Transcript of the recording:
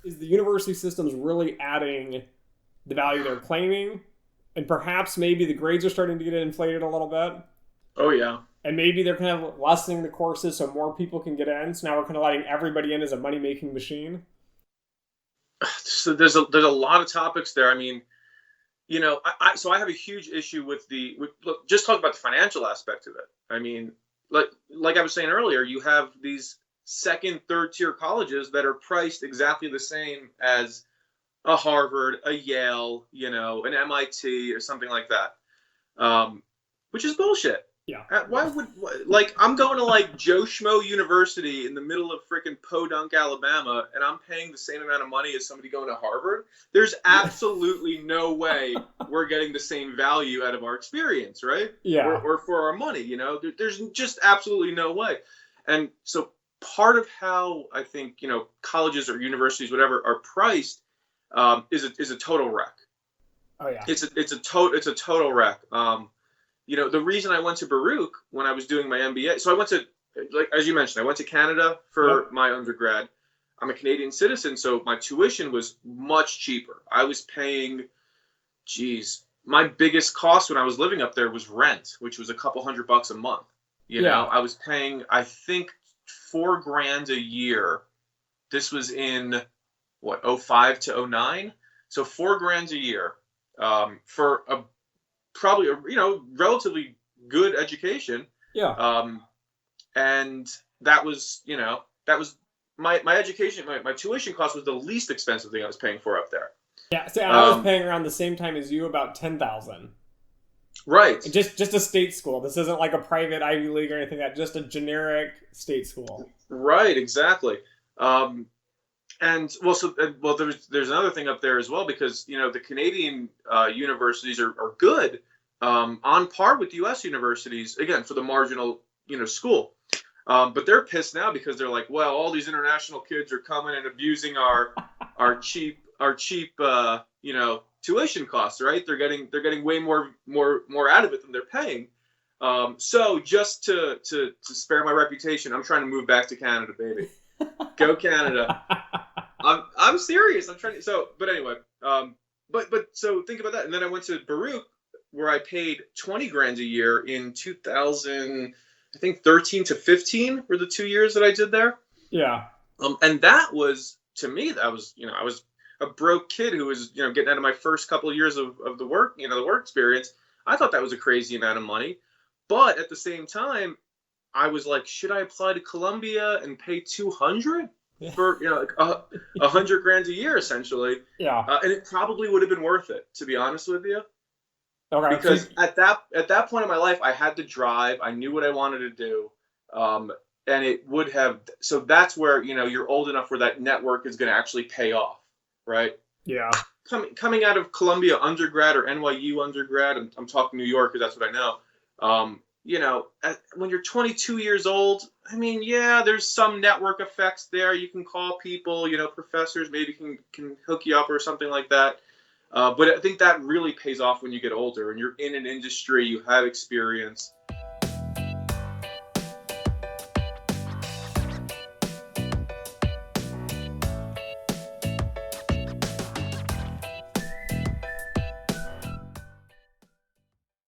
is the university systems really adding the value they're claiming? And perhaps maybe the grades are starting to get inflated a little bit. Oh yeah. And maybe they're kind of lessening the courses so more people can get in. So now we're kind of letting everybody in as a money-making machine. So there's a lot of topics there. I mean, so I have a huge issue with look, just talk about the financial aspect of it. I mean, like I was saying earlier, you have these second, third tier colleges that are priced exactly the same as a Harvard, a Yale, an MIT or something like that, which is bullshit. Yeah. I'm going to Joe Schmo University in the middle of freaking Podunk, Alabama, and I'm paying the same amount of money as somebody going to Harvard. There's absolutely no way we're getting the same value out of our experience, right? Yeah. Or for our money, there's just absolutely no way. And so part of how I think, colleges or universities, whatever, are priced is a total wreck. Oh yeah. It's a total wreck. The reason I went to Baruch when I was doing my MBA, so I went to, as you mentioned, I went to Canada for my undergrad. I'm a Canadian citizen, so my tuition was much cheaper. I was paying, my biggest cost when I was living up there was rent, which was a couple $100 a month. I was paying, I think, $4,000 a year. This was in 05 to 09. So $4,000 a year for probably a relatively good education. Yeah. And that was my education, my tuition cost was the least expensive thing I was paying for up there. Yeah. So I was paying around the same time as you, about $10,000. Right. Just a state school. This isn't like a private Ivy League or anything like that. Just a generic state school. Right. Exactly. And there's another thing up there as well, because the Canadian universities are good, on par with U.S. universities, again, for the marginal school, but they're pissed now because they're like, well, all these international kids are coming and abusing our cheap tuition costs, right? They're getting way more out of it than they're paying. So just to spare my reputation, I'm trying to move back to Canada, baby. Go Canada. I'm serious. I'm trying to. So, but anyway, so think about that. And then I went to Baruch, where I paid $20,000 a year in 2000, I think 13 to 15 were the 2 years that I did there. Yeah. And that was, to me, I was a broke kid who was, getting out of my first couple of years of the work, the work experience. I thought that was a crazy amount of money, but at the same time, I was like, should I apply to Columbia and pay $200 for $100,000 a year essentially? Yeah. And it probably would have been worth it, to be honest with you. Okay. Because at that point in my life, I had to drive. I knew what I wanted to do, and it would have. So that's where you're old enough where that network is going to actually pay off, right? Yeah. Coming out of Columbia undergrad or NYU undergrad, I'm talking New York because that's what I know. When you're 22 years old, I mean, yeah, there's some network effects there. You can call people, professors maybe can hook you up or something like that. But I think that really pays off when you get older and you're in an industry, you have experience.